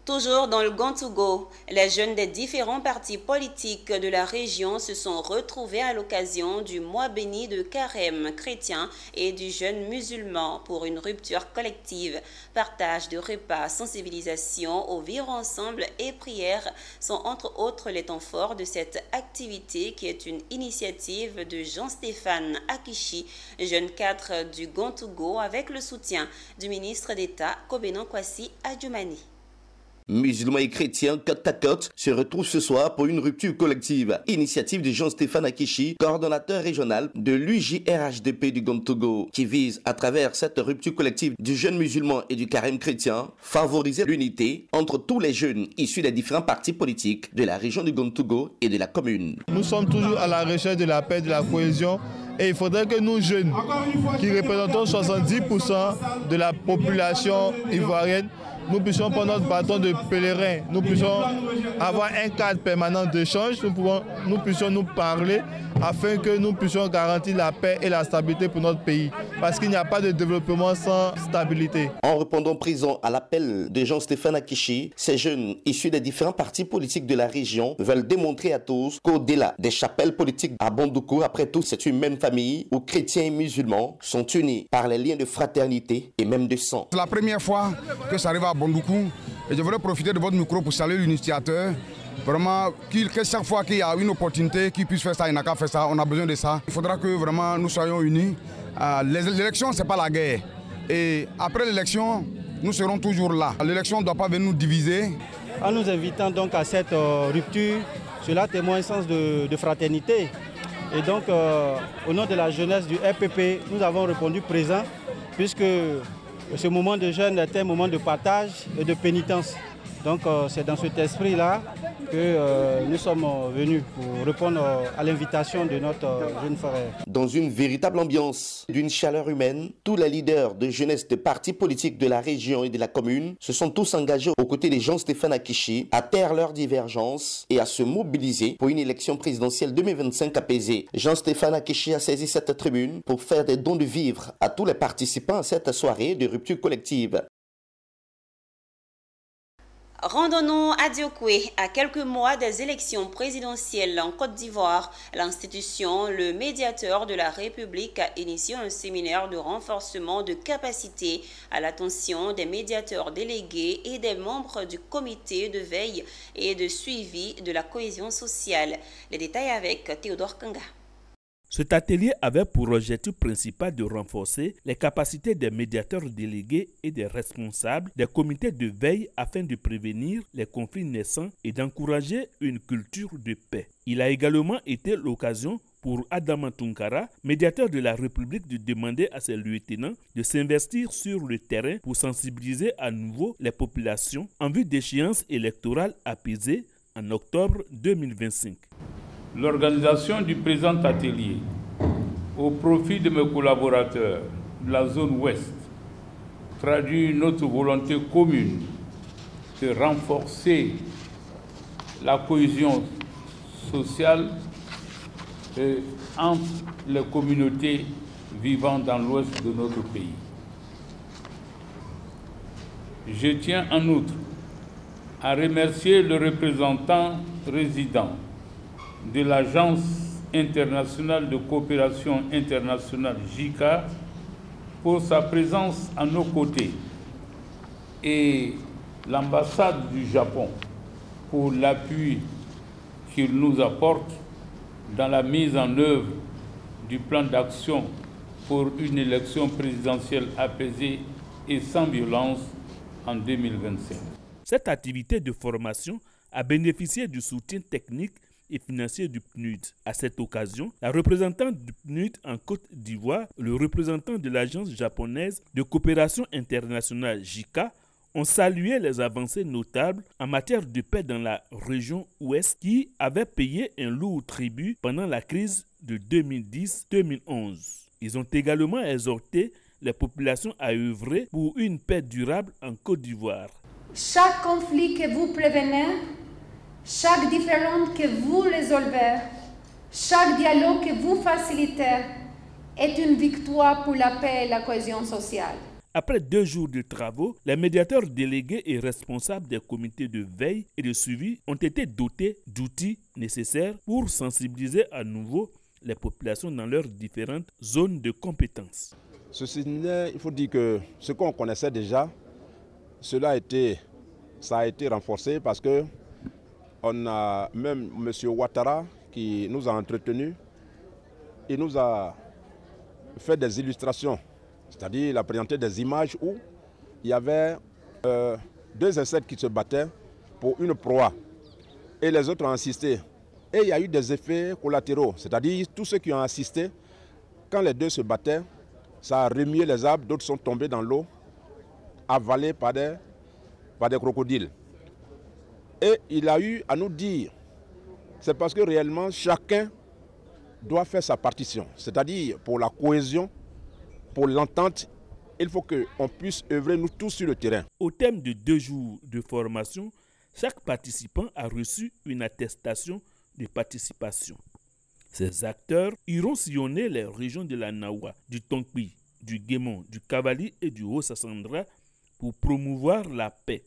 Toujours dans le Gontougo, les jeunes des différents partis politiques de la région se sont retrouvés à l'occasion du mois béni de carême chrétien et du jeûne musulman pour une rupture collective. Partage de repas, sensibilisation au vivre ensemble et prière sont entre autres les temps forts de cette activité qui est une initiative de Jean-Stéphane Akishi, jeune cadre du Gontougo, avec le soutien du ministre d'État Kobenon Kwasi Adjoumani. Musulmans et chrétiens côte à côte se retrouvent ce soir pour une rupture collective. Initiative de Jean-Stéphane Akishi, coordonnateur régional de l'UJRHDP du Gontougo, qui vise à travers cette rupture collective du jeûne musulman et du carême chrétien, favoriser l'unité entre tous les jeunes issus des différents partis politiques de la région du Gontougo et de la commune. Nous sommes toujours à la recherche de la paix, de la cohésion. Et il faudrait que nous jeunes, qui représentons 70% de la population ivoirienne, nous puissions prendre notre bâton de pèlerin, nous puissions avoir un cadre permanent d'échange, nous puissions nous parler afin que nous puissions garantir la paix et la stabilité pour notre pays. Parce qu'il n'y a pas de développement sans stabilité. En répondant présent à l'appel de Jean-Stéphane Akishi, ces jeunes issus des différents partis politiques de la région veulent démontrer à tous qu'au-delà des chapelles politiques à Bondoukou, après tout, c'est une même famille où chrétiens et musulmans sont unis par les liens de fraternité et même de sang. C'est la première fois que ça arrive à Bondoukou et je voudrais profiter de votre micro pour saluer l'initiateur. Vraiment, que chaque fois qu'il y a une opportunité qu'il puisse faire ça, il n'a qu'à faire ça, on a besoin de ça. Il faudra que vraiment nous soyons unis. L'élection, ce n'est pas la guerre. Et après l'élection, nous serons toujours là. L'élection ne doit pas venir nous diviser. En nous invitant donc à cette rupture, cela témoigne un sens de fraternité. Et donc, au nom de la jeunesse du RPP, nous avons répondu présent, puisque ce moment de jeûne est un moment de partage et de pénitence. Donc c'est dans cet esprit-là que nous sommes venus pour répondre à l'invitation de notre jeune frère. Dans une véritable ambiance d'une chaleur humaine, tous les leaders de jeunesse des partis politiques de la région et de la commune se sont tous engagés aux côtés de Jean-Stéphane Akishi à taire leurs divergences et à se mobiliser pour une élection présidentielle 2025 apaisée. Jean-Stéphane Akishi a saisi cette tribune pour faire des dons de vivres à tous les participants à cette soirée de rupture collective. Rendons-nous à Diokwe. À quelques mois des élections présidentielles en Côte d'Ivoire, l'institution, le médiateur de la République, a initié un séminaire de renforcement de capacité à l'attention des médiateurs délégués et des membres du comité de veille et de suivi de la cohésion sociale. Les détails avec Théodore Kanga. Cet atelier avait pour objectif principal de renforcer les capacités des médiateurs délégués et des responsables des comités de veille afin de prévenir les conflits naissants et d'encourager une culture de paix. Il a également été l'occasion pour Adama Tunkara, médiateur de la République, de demander à ses lieutenants de s'investir sur le terrain pour sensibiliser à nouveau les populations en vue d'échéances électorales apaisées en octobre 2025. L'organisation du présent atelier au profit de mes collaborateurs de la zone ouest traduit notre volonté commune de renforcer la cohésion sociale entre les communautés vivant dans l'ouest de notre pays. Je tiens en outre à remercier le représentant résident de l'Agence internationale de coopération internationale JICA pour sa présence à nos côtés et l'ambassade du Japon pour l'appui qu'il nous apporte dans la mise en œuvre du plan d'action pour une élection présidentielle apaisée et sans violence en 2025. Cette activité de formation a bénéficié du soutien technique et financier du PNUD. À cette occasion, la représentante du PNUD en Côte d'Ivoire, le représentant de l'Agence japonaise de coopération internationale JICA ont salué les avancées notables en matière de paix dans la région ouest qui avait payé un lourd tribut pendant la crise de 2010-2011. Ils ont également exhorté les populations à œuvrer pour une paix durable en Côte d'Ivoire. Chaque conflit que vous prévenez, chaque différend que vous résolvez, chaque dialogue que vous facilitez est une victoire pour la paix et la cohésion sociale. Après 2 jours de travaux, les médiateurs délégués et responsables des comités de veille et de suivi ont été dotés d'outils nécessaires pour sensibiliser à nouveau les populations dans leurs différentes zones de compétences. Ceci n'est, il faut dire que ce qu'on connaissait déjà, ça a été renforcé parce que on a même M. Ouattara qui nous a entretenus, il nous a fait des illustrations, c'est-à-dire il a présenté des images où il y avait 2 insectes qui se battaient pour une proie et les autres ont assisté. Et il y a eu des effets collatéraux, c'est-à-dire tous ceux qui ont assisté, quand les 2 se battaient, ça a remué les arbres, d'autres sont tombés dans l'eau, avalés par des crocodiles. Et il a eu à nous dire, c'est parce que réellement chacun doit faire sa partition, c'est-à-dire pour la cohésion, pour l'entente, il faut qu'on puisse œuvrer nous tous sur le terrain. Au terme de 2 jours de formation, chaque participant a reçu une attestation de participation. Ces acteurs iront sillonner les régions de la Nawa, du Tonkpi, du Guémon, du Cavali et du Haut-Sassandra pour promouvoir la paix.